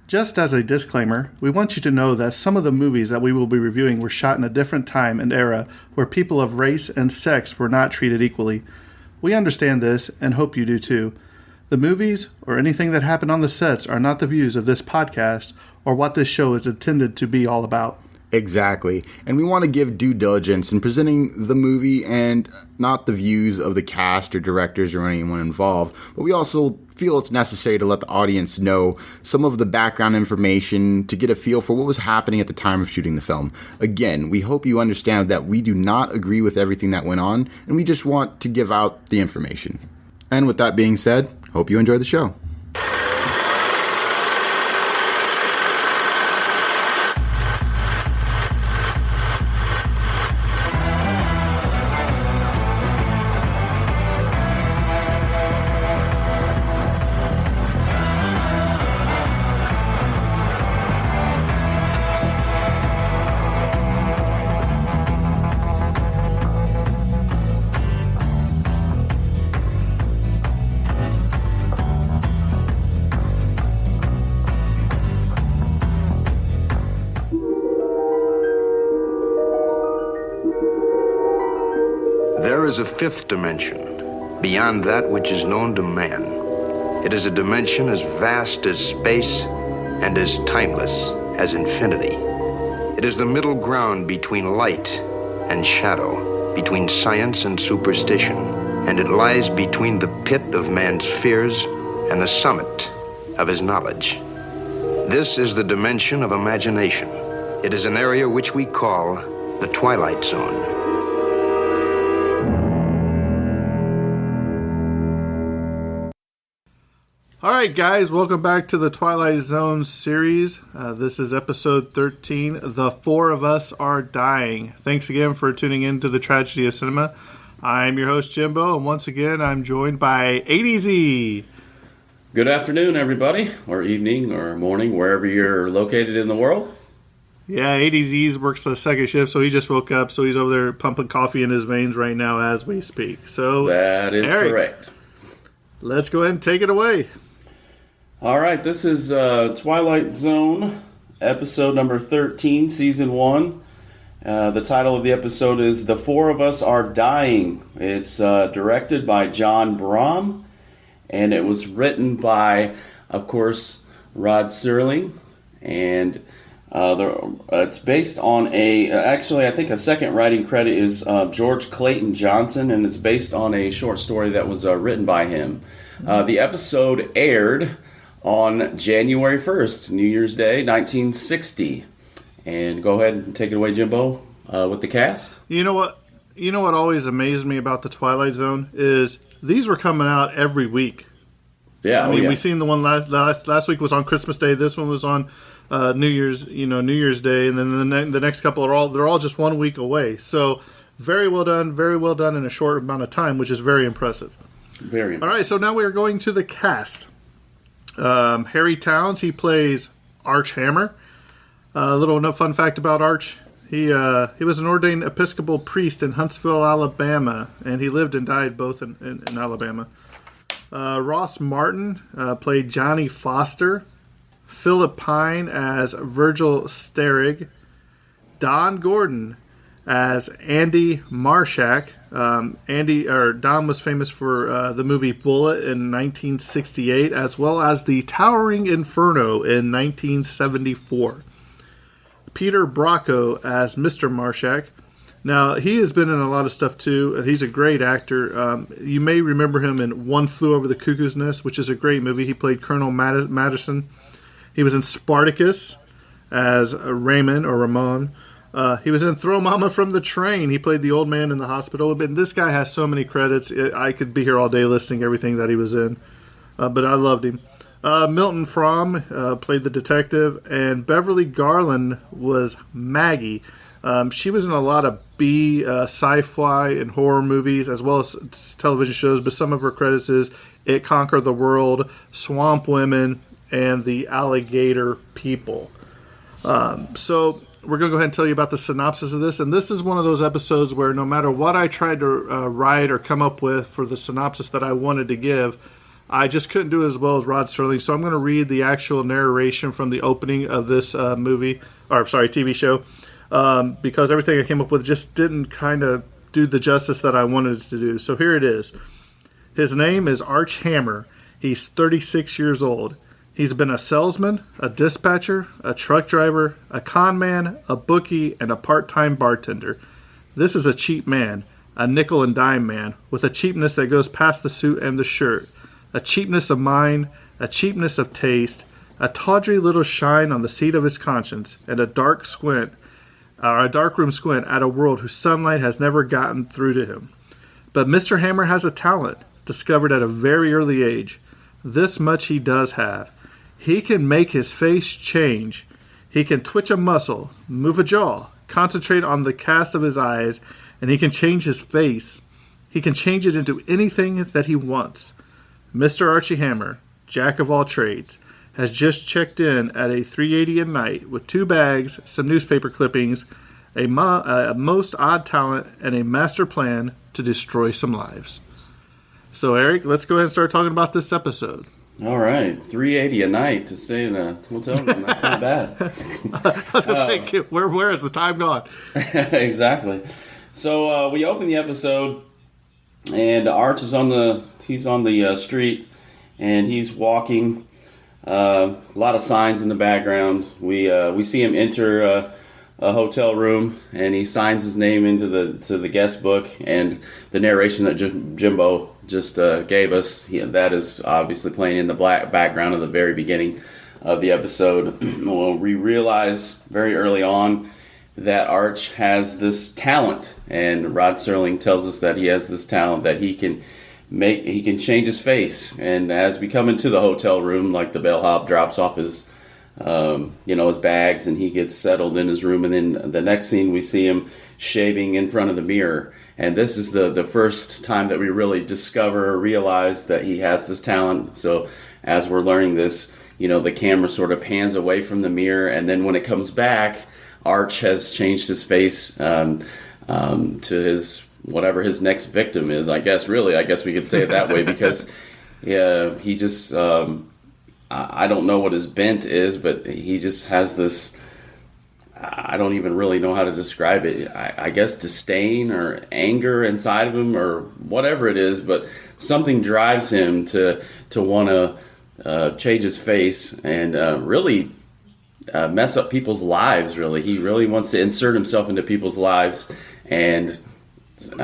Just as a disclaimer, we want you to know that some of the movies that we will be reviewing were shot in a different time and era where people of race and sex were not treated equally. We understand this and hope you do too. The movies or anything that happened on the sets are not the views of this podcast or what this show is intended to be all about. Exactly. And we want to give due diligence in presenting the movie and not the views of the cast or directors or anyone involved. But we also feel it's necessary to let the audience know some of the background information to get a feel for what was happening at the time of shooting the film. Again, we hope you understand that we do not agree with everything that went on, and we just want to give out the information. And with that being said, hope you enjoy the show. There is a fifth dimension, beyond that which is known to man. It is a dimension as vast as space and as timeless as infinity. It is the middle ground between light and shadow, between science and superstition, and it lies between the pit of man's fears and the summit of his knowledge. This is the dimension of imagination. It is an area which we call the Twilight Zone. Alright guys, welcome back to the Twilight Zone series. This is episode 13, The Four of Us Are Dying. Thanks again for tuning in to the Tragedy of Cinema. I'm your host Jimbo, and once again I'm joined by ADZ. Good afternoon everybody, or evening, or morning, wherever you're located in the world. Yeah, ADZ works the second shift, so he just woke up, so he's over there pumping coffee in his veins right now as we speak. So that is Eric, correct. Let's go ahead and take it away. All right, this is Twilight Zone, episode number 13, season 1. The title of the episode is The Four of Us Are Dying. It's directed by John Brom, and it was written by, of course, Rod Serling. And it's based on actually, I think a second writing credit is George Clayton Johnson, and it's based on a short story that was written by him. The episode aired on January 1st, New Year's Day, 1960. And go ahead and take it away, Jimbo, with the cast. You know what always amazed me about the Twilight Zone is these were coming out every week. Yeah, we seen the one last week was on Christmas Day. This one was on New Year's Day, and then the next couple they're all just 1 week away. So very well done in a short amount of time, which is very impressive. Very impressive. All right, so now we are going to the cast. Harry Towns, he plays Arch Hammer. A little fun fact about Arch: he was an ordained Episcopal priest in Huntsville, Alabama, and he lived and died both in Alabama. Ross Martin played Johnny Foster. Philip Pine as Virgil Sterig. Don Gordon as Andy Marshak. Don was famous for the movie Bullet in 1968, as well as The Towering Inferno in 1974. Peter Bracco as Mr. Marshak. Now, he has been in a lot of stuff too. He's a great actor. You may remember him in One Flew Over the Cuckoo's Nest, which is a great movie. He played Colonel Madison. He was in Spartacus as Raymond or Ramon. He was in Throw Mama from the Train. He played the old man in the hospital. But this guy has so many credits. I could be here all day listing everything that he was in. But I loved him. Milton Fromm played the detective. And Beverly Garland was Maggie. She was in a lot of B sci-fi and horror movies as well as television shows. But some of her credits is It Conquered the World, Swamp Women, and The Alligator People. So we're going to go ahead and tell you about the synopsis of this. And this is one of those episodes where no matter what I tried to write or come up with for the synopsis that I wanted to give, I just couldn't do it as well as Rod Serling, so I'm going to read the actual narration from the opening of this TV show, because everything I came up with just didn't kind of do the justice that I wanted it to do. So here it is. His name is Arch Hammer. He's 36 years old. He's been a salesman, a dispatcher, a truck driver, a con man, a bookie, and a part-time bartender. This is a cheap man, a nickel and dime man, with a cheapness that goes past the suit and the shirt. A cheapness of mind, a cheapness of taste, a tawdry little shine on the seat of his conscience, and a dark room squint at a world whose sunlight has never gotten through to him. But Mr. Hammer has a talent, discovered at a very early age. This much he does have. He can make his face change. He can twitch a muscle, move a jaw, concentrate on the cast of his eyes, and he can change his face. He can change it into anything that he wants. Mr. Archie Hammer, jack of all trades, has just checked in at a 380 a night with 2 bags, some newspaper clippings, a most odd talent, and a master plan to destroy some lives. So, Eric, let's go ahead and start talking about this episode. All right, $380 a night to stay in a hotel room. That's not bad. I was going to say, where has the time gone? Exactly. So we open the episode, and Arch is on the street, and he's walking. A lot of signs in the background. We see him enter a hotel room, and he signs his name into the guest book, and the narration that Jimbo just gave us, that is obviously playing in the background of the very beginning of the episode. Well, we realize very early on that Arch has this talent, and Rod Serling tells us that he has this talent that he can change his face. And as we come into the hotel room, like the bellhop drops off his his bags, and he gets settled in his room, and then the next scene we see him shaving in front of the mirror. And this is the first time that we really discover or realize that he has this talent. So as we're learning this, the camera sort of pans away from the mirror, and then when it comes back, Arch has changed his face to his whatever his next victim is. I guess we could say it that way, because he just I don't know what his bent is, but he just has this. I don't even really know how to describe it. I guess disdain or anger inside of him, or whatever it is, but something drives him to want to change his face and really mess up people's lives. Really, he really wants to insert himself into people's lives and but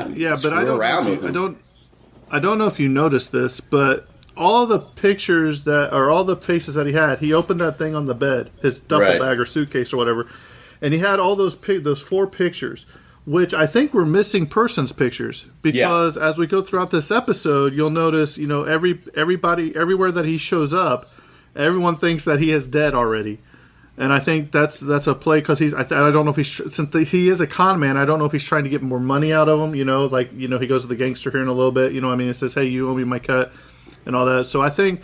I don't know if you noticed this, but all the pictures all the faces that he had, he opened that thing on the bed, his duffel bag or suitcase or whatever, and he had all those 4 pictures, which I think were missing persons pictures, because as we go throughout this episode, you'll notice, everybody, everywhere that he shows up, everyone thinks that he is dead already. And I think that's a play, because I don't know if since he is a con man, I don't know if he's trying to get more money out of him, he goes to the gangster here in a little bit, he says, hey, you owe me my cut and all that. So I think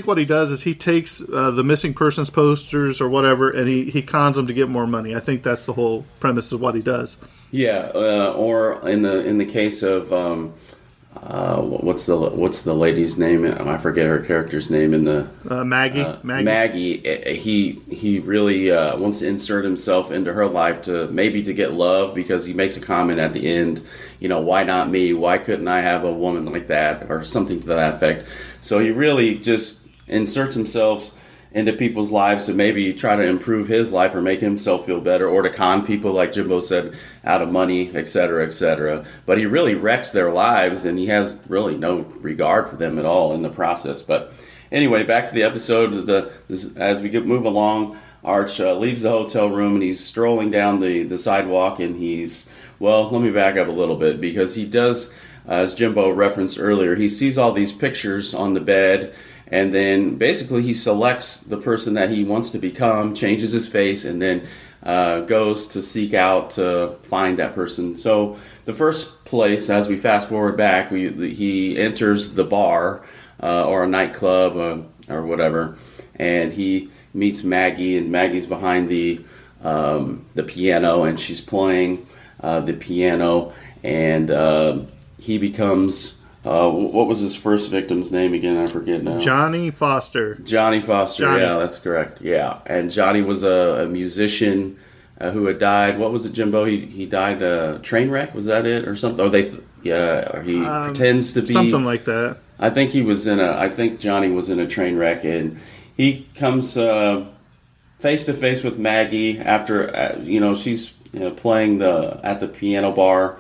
what he does is he takes the missing persons posters or whatever, and he cons them to get more money. I think that's the whole premise of what he does. Yeah, or in the case of what's the lady's name? I forget her character's name in the Maggie. Maggie. He really wants to insert himself into her life to get love, because he makes a comment at the end. Why not me? Why couldn't I have a woman like that, or something to that effect? So he really just inserts himself into people's lives to maybe try to improve his life or make himself feel better, or to con people, like Jimbo said, out of money, etc., etc. But he really wrecks their lives, and he has really no regard for them at all in the process. But anyway, back to the episode. As we move along, Arch leaves the hotel room, and he's strolling down the sidewalk, and let me back up a little bit, because he does, as Jimbo referenced earlier, he sees all these pictures on the bed, and then basically he selects the person that he wants to become, changes his face, and then goes to seek out to find that person. So the first place, as we fast forward back, he enters the bar or a nightclub or whatever, and he meets Maggie, and Maggie's behind the piano, and she's playing the piano, and he becomes What was his first victim's name again? I forget now. Johnny Foster. Johnny Foster. Johnny. Yeah, that's correct. Yeah, and Johnny was a musician who had died. What was it, Jimbo? He died a train wreck. Was that it or something? Or or he pretends to be something like that. I think Johnny was in a train wreck, and he comes face to face with Maggie after she's playing at the piano bar.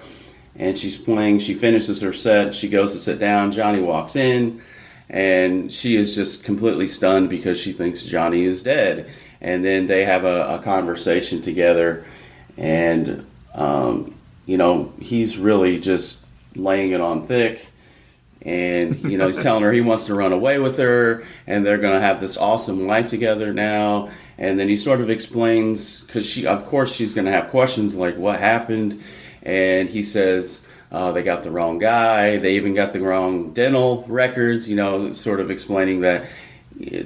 And she's playing, she finishes her set, she goes to sit down, Johnny walks in, and she is just completely stunned because she thinks Johnny is dead. And then they have a conversation together, and, he's really just laying it on thick. And, he's telling her he wants to run away with her, and they're going to have this awesome life together now. And then he sort of explains, because she's going to have questions like, what happened? And he says they got the wrong guy. They even got the wrong dental records, sort of explaining that,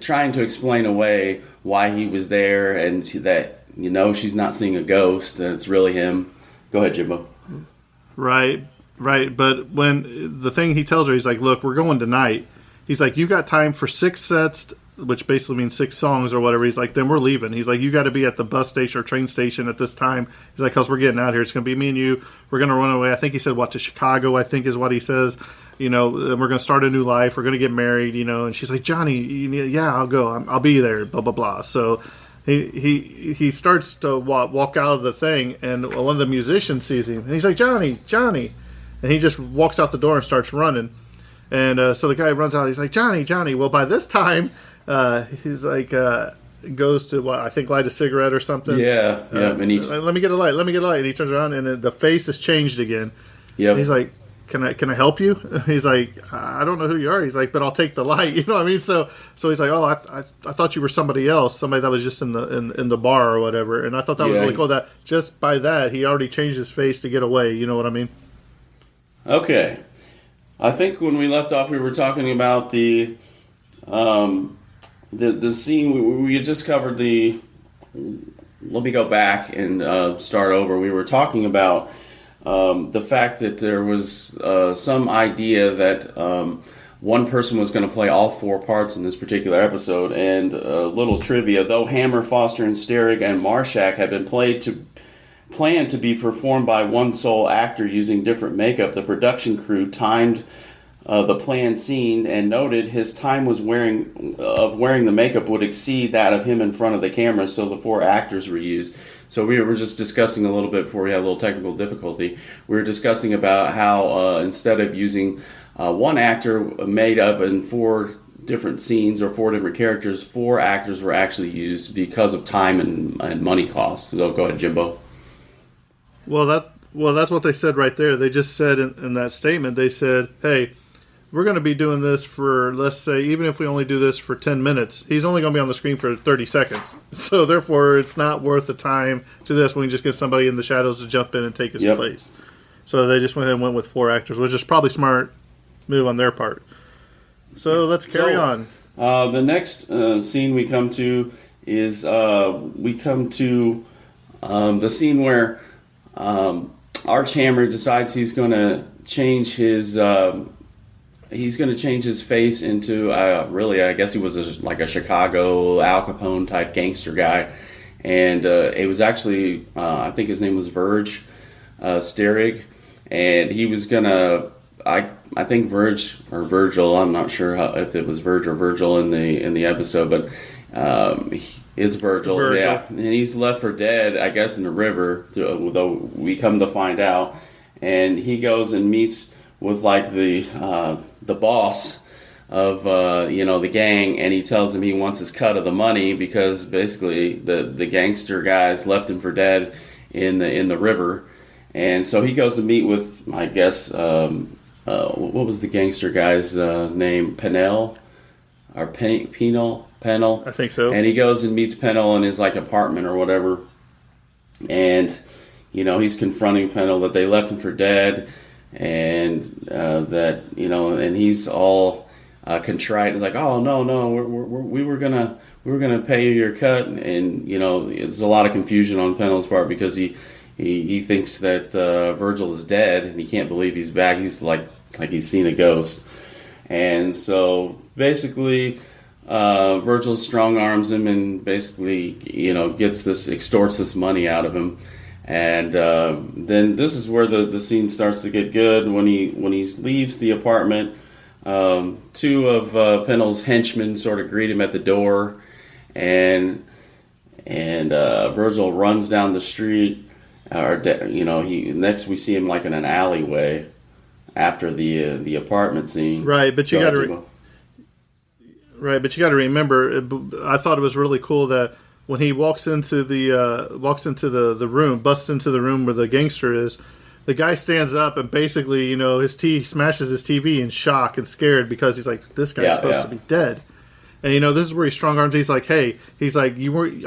trying to explain away why he was there and that, she's not seeing a ghost. And it's really him. Go ahead, Jimbo. Right. But when the thing he tells her, he's like, look, we're going tonight. He's like, you got time for 6 sets, which basically means 6 songs or whatever. He's like, then we're leaving. He's like, you got to be at the bus station or train station at this time. He's like, because we're getting out here. It's going to be me and you. We're going to run away. I think he said, to Chicago, I think is what he says. And we're going to start a new life. We're going to get married, And she's like, Johnny, yeah, I'll go. I'll be there, blah, blah, blah. So he starts to walk out of the thing, and one of the musicians sees him. And he's like, Johnny. And he just walks out the door and starts running. And so the guy runs out. He's like, Johnny. Well, by this time, he's like, goes to I think light a cigarette or something. Yeah. And let me get a light. And he turns around, and the face is changed again. Yeah. He's like, can I help you? He's like, I don't know who you are. He's like, but I'll take the light. You know what I mean? So he's like, oh, I thought you were somebody else, somebody that was just in the bar or whatever. And I thought that was really cool. That just by that he already changed his face to get away. You know what I mean? Okay. I think when we left off, we were talking about the scene. We had just covered the. Let me go back and start over. We were talking about the fact that there was some idea that one person was going to play all 4 parts in this particular episode. And a little trivia: though Hammer, Foster, and Sterig and Marshak had been planned to be performed by one sole actor using different makeup, the production crew timed the planned scene and noted his time wearing the makeup would exceed that of him in front of the camera, so the 4 actors were used. So we were just discussing a little bit before we had a little technical difficulty. We were discussing about how instead of using one actor made up in 4 different scenes or 4 different characters, 4 actors were actually used because of time and money costs. So go ahead, Jimbo. Well, that's what they said right there. They just said in that statement, they said, hey, we're going to be doing this for, let's say, even if we only do this for 10 minutes, he's only going to be on the screen for 30 seconds. So therefore, it's not worth the time to this when we just get somebody in the shadows to jump in and take his place. So they just went ahead and went with 4 actors, which is probably smart move on their part. So let's carry on. The next scene we come to is the scene where Archhammer decides he's going to change his face into really, I guess he was like a Chicago Al Capone type gangster guy, and it was actually I think his name was Verge Sterig, and he was gonna I think Verge or Virgil, I'm not sure if it was Verge or Virgil in the episode, but it's Virgil, yeah, and he's left for dead, I guess, in the river, though we come to find out, and he goes and meets with like the boss of the gang, and he tells him he wants his cut of the money because basically the gangster guys left him for dead in the river, and so he goes to meet with, I guess, what was the gangster guy's name? Pennell or Pennell? I think so. And he goes and meets Pennell in his like apartment or whatever, and he's confronting Pennell that they left him for dead. And that and he's all contrite. He's like, "Oh no, we were gonna pay you your cut." And there's a lot of confusion on Pennell's part because he thinks that Virgil is dead and he can't believe he's back. He's like he's seen a ghost. And so basically, Virgil strong arms him and basically, extorts this money out of him. And then this is where the scene starts to get good. When he leaves the apartment, two of Pennell's henchmen sort of greet him at the door, and Virgil runs down the street. Next we see him like in an alleyway after the apartment scene. Right, but you got to remember. I thought it was really cool that when he walks into the room, busts into the room where the gangster is, the guy stands up and basically, smashes his TV in shock and scared because he's like, this guy's supposed to be dead. And this is where he strong arms. He's like, hey, I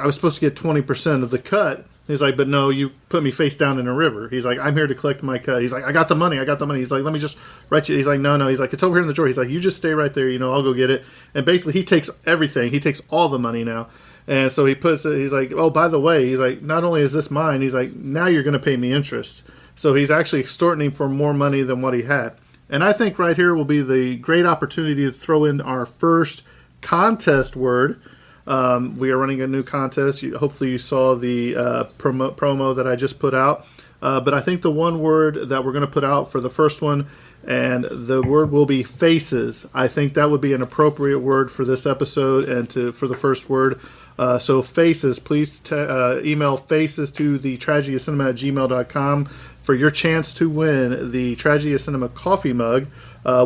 was supposed to get 20% of the cut. He's like, but no, you put me face down in a river. He's like, I'm here to collect my cut. He's like, I got the money. He's like, let me just write you. He's like, no. He's like, it's over here in the drawer. He's like, you just stay right there. I'll go get it. And basically, he takes everything. He takes all the money now. And so he puts it. He's like, oh, by the way, he's like, not only is this mine, he's like, now you're going to pay me interest. So he's actually extorting him for more money than what he had. And I think right here will be the great opportunity to throw in our first contest word. We are running a new contest. Hopefully you saw the promo that I just put out. But I think the one word that we're going to put out for the first one, and the word will be faces. I think that would be an appropriate word for this episode and for the first word. So faces, please email faces to the tragedyofcinema@gmail.com for your chance to win the Tragedy of Cinema coffee mug,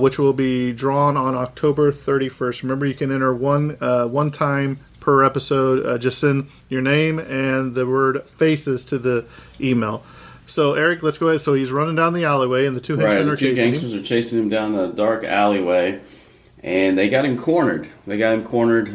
which will be drawn on October 31st. Remember, you can enter one time per episode. Just send your name and the word faces to the email. So, Eric, let's go ahead. So he's running down the alleyway, and the two henchmen are chasing him. The two gangsters are chasing him down the dark alleyway, and they got him cornered.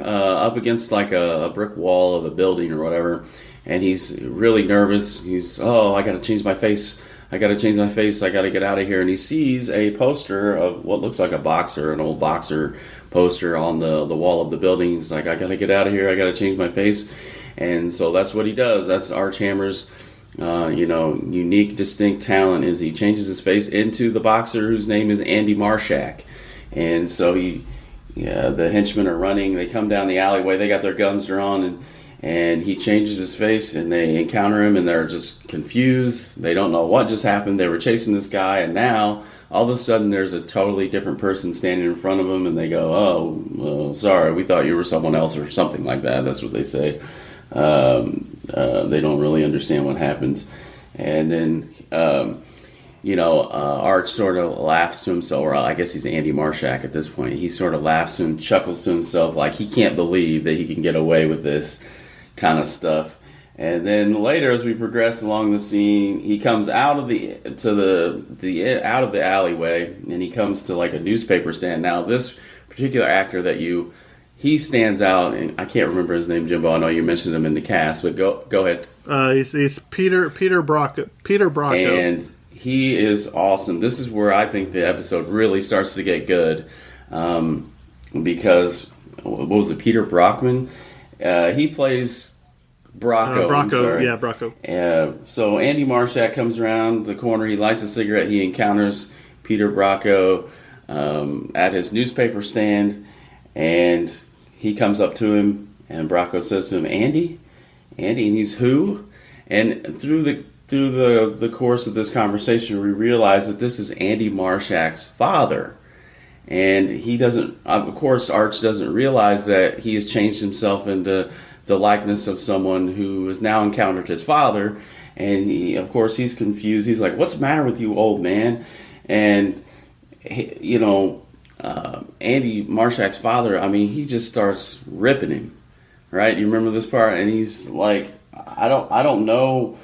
Up against like a brick wall of a building or whatever, and he's really nervous. I got to change my face. I got to get out of here. And he sees a poster of what looks like an old boxer poster on the wall of the building. He's like, I got to get out of here. I got to change my face. And so that's what he does. That's Arch Hammer's, unique, distinct talent is he changes his face into the boxer whose name is Andy Marshak. And so the henchmen are running. They come down the alleyway. They got their guns drawn, and he changes his face, and they encounter him, and they're just confused. They don't know what just happened. They were chasing this guy, and now all of a sudden there's a totally different person standing in front of them, and they go, oh, well, sorry, we thought you were someone else, or something like that. That's what they say. They don't really understand what happens. And then, Arch sort of laughs to himself, or I guess he's Andy Marshak at this point. He sort of laughs to him, chuckles to himself, like he can't believe that he can get away with this kind of stuff. And then later, as we progress along the scene, he comes out of the alleyway, and he comes to like a newspaper stand. Now, this particular actor he stands out, and I can't remember his name, Jimbo. I know you mentioned him in the cast, but go ahead. He's Peter Bracco. And he is awesome. This is where I think the episode really starts to get good, because what was it? Peter Brockman. He plays Bracco. Bracco. So Andy Marshak comes around the corner. He lights a cigarette. He encounters Peter Bracco at his newspaper stand, and he comes up to him, and Bracco says to him, Andy, and he's who? And through the course of this conversation, we realize that this is Andy Marshak's father. And he doesn't, of course, Arch doesn't realize that he has changed himself into the likeness of someone who has now encountered his father. And he's confused. He's like, what's the matter with you, old man? And, Andy Marshak's father, he just starts ripping him, right? You remember this part? And he's like, I don't know.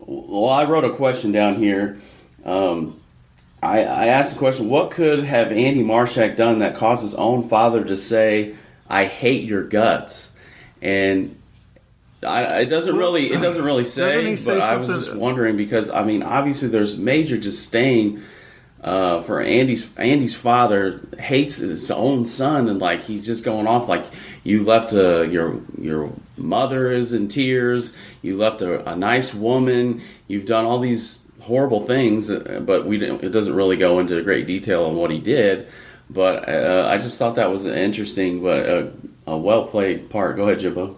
Well, I wrote a question down here. I asked the question, what could have Andy Marshak done that caused his own father to say, I hate your guts? And it doesn't really say, but I was just wondering because, obviously there's major disdain for Andy's father hates his own son, and like he's just going off like, you left your mother is in tears, you left a nice woman, you've done all these horrible things, but it doesn't really go into great detail on what he did. But I just thought that was an interesting, but a well played part. Go ahead, Jimbo.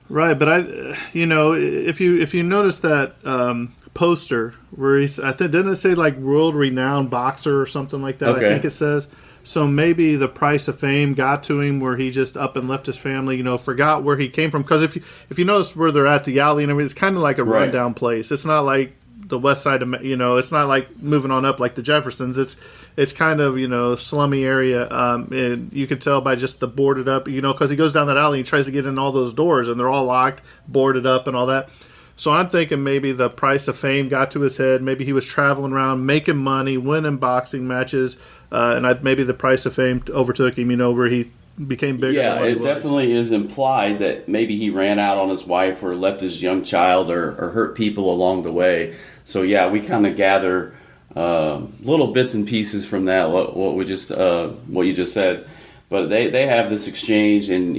Right, but if you notice that poster where didn't it say like world renowned boxer or something like that? Okay. I think it says. So maybe the price of fame got to him where he just up and left his family, forgot where he came from. Because if you notice where they're at, the alley and everything, it's kind of like a rundown place. It's not like the west side of, it's not like moving on up like the Jeffersons. It's kind of, slummy area. And you can tell by just the boarded up, because he goes down that alley and tries to get in all those doors and they're all locked, boarded up and all that. So I'm thinking maybe the price of fame got to his head. Maybe he was traveling around making money, winning boxing matches. And maybe the price of fame overtook him, where he became bigger. Yeah, it definitely is implied that maybe he ran out on his wife or left his young child or hurt people along the way. So yeah, we kind of gather little bits and pieces from that. What you just said, but they have this exchange, and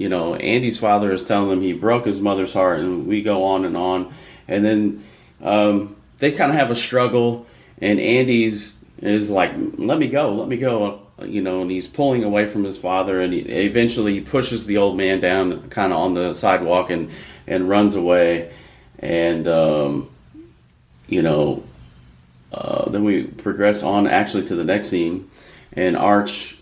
Andy's father is telling him he broke his mother's heart, and we go on, and then they kind of have a struggle, and Andy's is like, let me go, and he's pulling away from his father, and eventually he pushes the old man down kind of on the sidewalk and runs away, and then we progress on actually to the next scene, and Arch,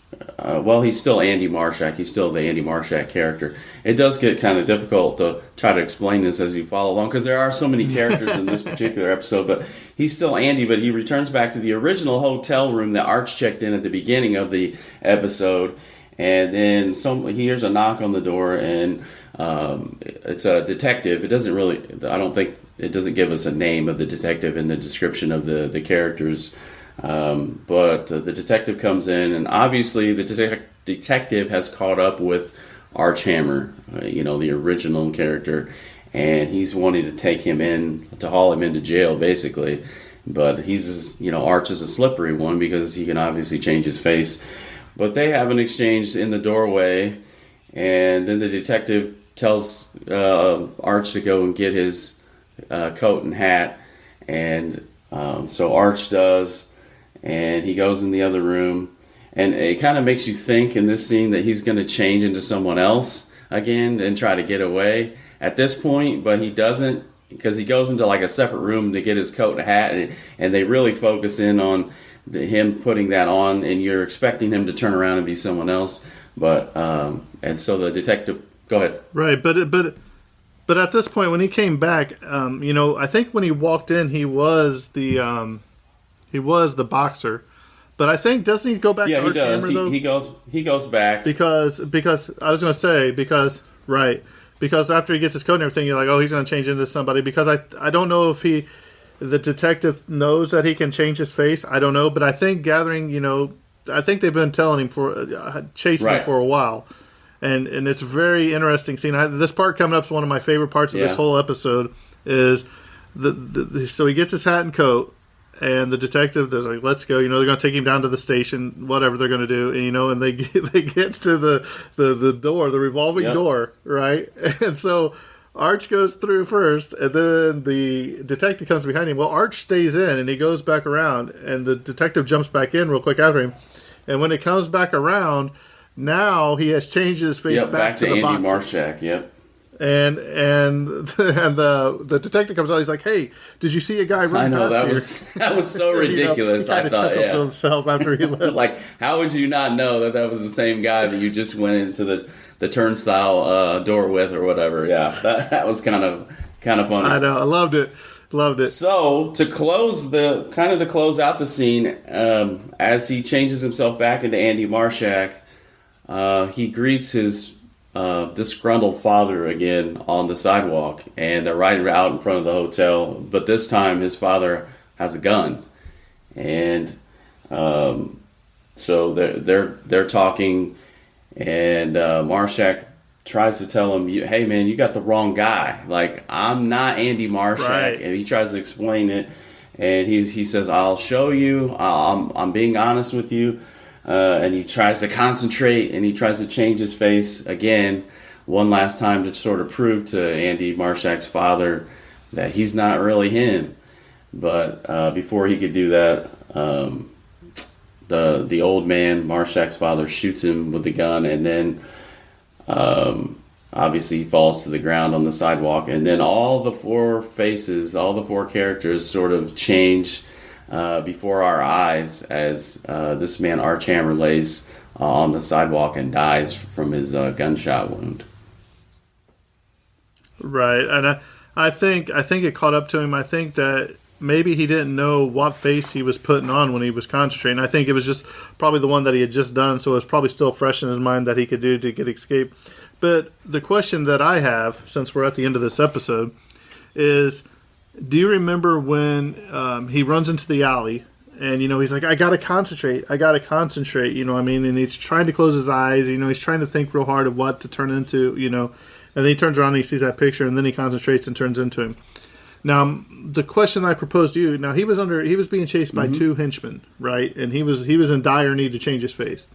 he's still Andy Marshak. He's still the Andy Marshak character. It does get kind of difficult to try to explain this as you follow along because there are so many characters in this particular episode, but he's still Andy, but he returns back to the original hotel room that Arch checked in at the beginning of the episode, and then he hears a knock on the door, and it's a detective. It doesn't really, I don't think, it doesn't give us a name of the detective in the description of the characters. But the detective comes in, and obviously the detective has caught up with Arch Hammer, the original character, and he's wanting to take him in, to haul him into jail, basically. But Arch is a slippery one because he can obviously change his face. But they have an exchange in the doorway, and then the detective tells Arch to go and get his coat and hat, and so Arch does. And he goes in the other room, and it kind of makes you think in this scene that he's going to change into someone else again and try to get away at this point, but he doesn't, because he goes into like a separate room to get his coat and hat, and they really focus in on him putting that on, and you're expecting him to turn around and be someone else, but and so the detective, go ahead. Right, but at this point when he came back, I think when he walked in he was the boxer, but I think doesn't he go back? Yeah, to he does. Hammer, though? He goes back because I was going to say because after he gets his coat and everything, you're like, oh, he's going to change into somebody. Because I don't know if the detective knows that he can change his face. I don't know, but I think I think they've been telling him chasing him for a while, and it's a very interesting scene. This part coming up is one of my favorite parts of this whole episode. Is so he gets his hat and coat. And the detective, they're like, let's go. They're going to take him down to the station, whatever they're going to do. And, they get to the door, the revolving door, right? And so Arch goes through first, and then the detective comes behind him. Well, Arch stays in, and he goes back around, and the detective jumps back in real quick after him. And when it comes back around, now he has changed his face back to the Andy boxer. Marshak, yep. And the detective comes out. He's like, "Hey, did you see a guy running past here?" That was so ridiculous. He kind of chuckled to himself after he left. Like, how would you not know that was the same guy that you just went into the turnstile door with or whatever? Yeah, that was kind of funny. I know. I loved it. So to close out the scene, as he changes himself back into Andy Marshak, he greets his disgruntled father again on the sidewalk, and they're right out in front of the hotel, but this time his father has a gun, and so they're talking, and Marshak tries to tell him, hey man, you got the wrong guy, like, I'm not Andy Marshak, right. And he tries to explain it, and he says, I'll show you, I'm being honest with you. And he tries to concentrate, and he tries to change his face again one last time to sort of prove to Andy Marshak's father that he's not really him. But before he could do that, the old man, Marshak's father, shoots him with the gun, and then obviously he falls to the ground on the sidewalk, and then all the four characters sort of change before our eyes as this man Arch Hammer lays on the sidewalk and dies from his gunshot wound. Right, and I think it caught up to him. I think that maybe he didn't know what face he was putting on when he was concentrating. I think it was just probably the one that he had just done, so it was probably still fresh in his mind that he could do to get escape. But the question that I have, since we're at the end of this episode, is, do you remember when he runs into the alley and, he's like, I got to concentrate, you know what I mean? And he's trying to close his eyes, he's trying to think real hard of what to turn into, and then he turns around and he sees that picture and then he concentrates and turns into him. Now, the question I proposed to you, now he was being chased by two henchmen, right? And he was in dire need to change his face.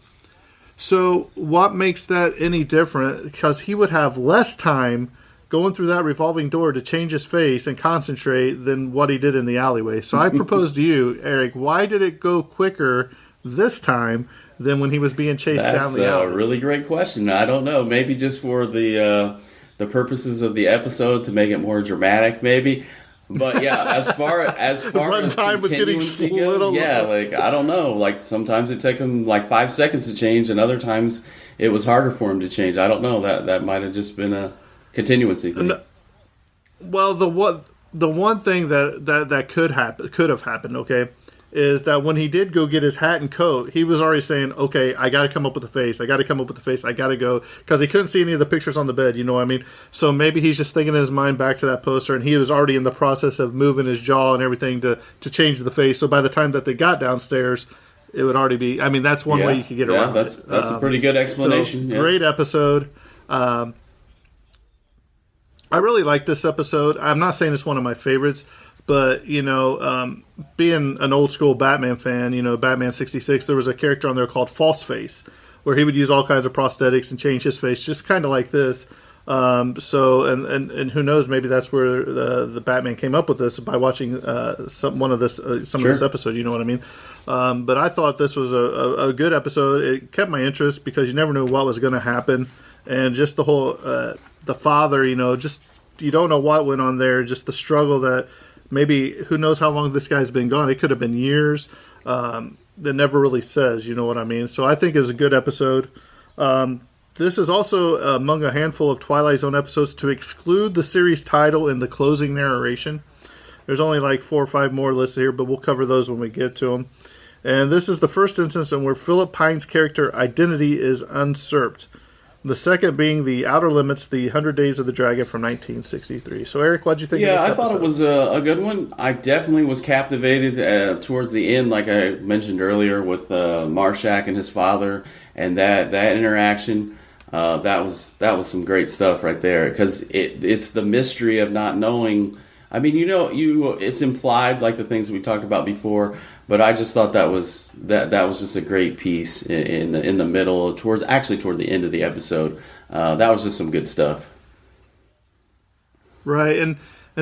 So what makes that any different? Because he would have less time going through that revolving door to change his face and concentrate than what he did in the alleyway. So I propose to you, Eric, why did it go quicker this time than when he was being chased down the alley? That's a really great question. I don't know. Maybe just for the purposes of the episode to make it more dramatic, maybe. But yeah, as far as time was getting goes, yeah, like I don't know. Like sometimes it took him like 5 seconds to change, and other times it was harder for him to change. I don't know. That might have just been a continuancy thing. Well, the one thing that could have happened, okay, is that when he did go get his hat and coat, he was already saying, okay, I got to come up with a face. I got to go, because he couldn't see any of the pictures on the bed, you know what I mean? So maybe he's just thinking in his mind back to that poster, and he was already in the process of moving his jaw and everything to change the face. So by the time that they got downstairs, it would already be, I mean, that's one way you could get around it. That's a pretty good explanation. So, great episode. I really like this episode. I'm not saying it's one of my favorites, but, being an old school Batman fan, Batman 66, there was a character on there called False Face, where he would use all kinds of prosthetics and change his face, just kind of like this. So who knows, maybe that's where the Batman came up with this, by watching some of this episode, you know what I mean? But I thought this was a good episode. It kept my interest because you never knew what was going to happen. And just the whole, the father, just, you don't know what went on there, just the struggle that, maybe, who knows how long this guy's been gone. It could have been years. That never really says, you know what I mean? So I think it's a good episode. This is also among a handful of Twilight Zone episodes to exclude the series title in the closing narration. There's only like 4 or 5 more listed here, but we'll cover those when we get to them. And this is the first instance in where Philip Pine's character identity is usurped. The second being The Outer Limits, The 100 Days of the Dragon from 1963. So, Eric, what did you think of this episode? I thought it was a good one. I definitely was captivated towards the end, like I mentioned earlier, with Marshak and his father, and that interaction. That was some great stuff right there, because it's the mystery of not knowing. I mean, it's implied, like the things we talked about before, but I just thought that was just a great piece in the middle, toward the end of the episode. That was just some good stuff. Right, and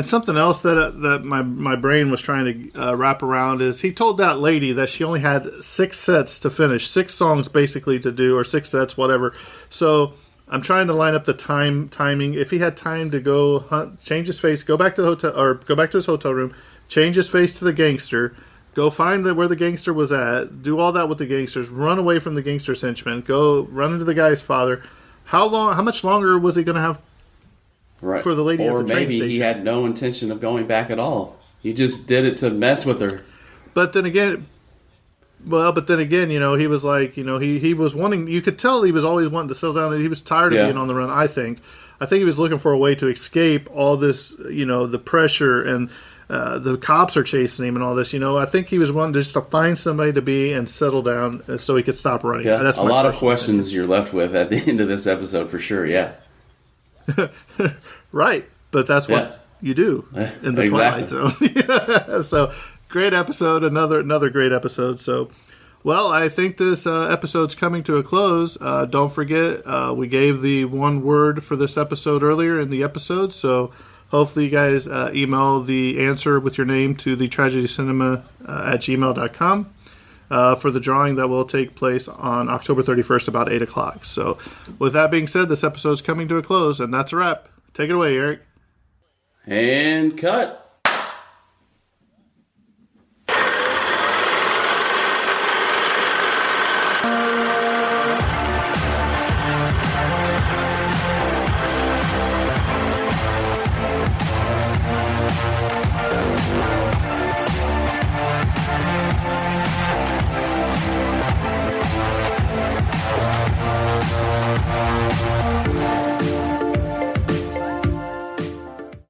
something else that my brain was trying to wrap around is, he told that lady that she only had 6 sets to finish, 6 songs basically to do, or 6 sets, whatever. So I'm trying to line up the timing. If he had time to go hunt, change his face, go back to the hotel, or go back to his hotel room, change his face to the gangster, go find where the gangster was at, do all that with the gangsters, run away from the gangster's henchmen, go run into the guy's father. How much longer was he going to have for the lady at the train station? Or maybe he had no intention of going back at all. He just did it to mess with her. But then again, he was like, he was wanting, you could tell he was always wanting to settle down. He was tired of being on the run, I think. He was looking for a way to escape all this, the pressure, and the cops are chasing him and all this. I think he was wanting just to find somebody to be and settle down so he could stop running. Yeah, that's a lot of questions you're left with at the end of this episode, for sure, yeah. Right, but that's what you do in the Twilight Zone. So, great episode, another great episode. So, well, I think this episode's coming to a close. Don't forget, we gave the one word for this episode earlier in the episode, so Hopefully you guys email the answer with your name to the tragedycinema at gmail.com for the drawing that will take place on October 31st about 8 o'clock. So with that being said, this episode is coming to a close, and that's a wrap. Take it away, Eric. And cut.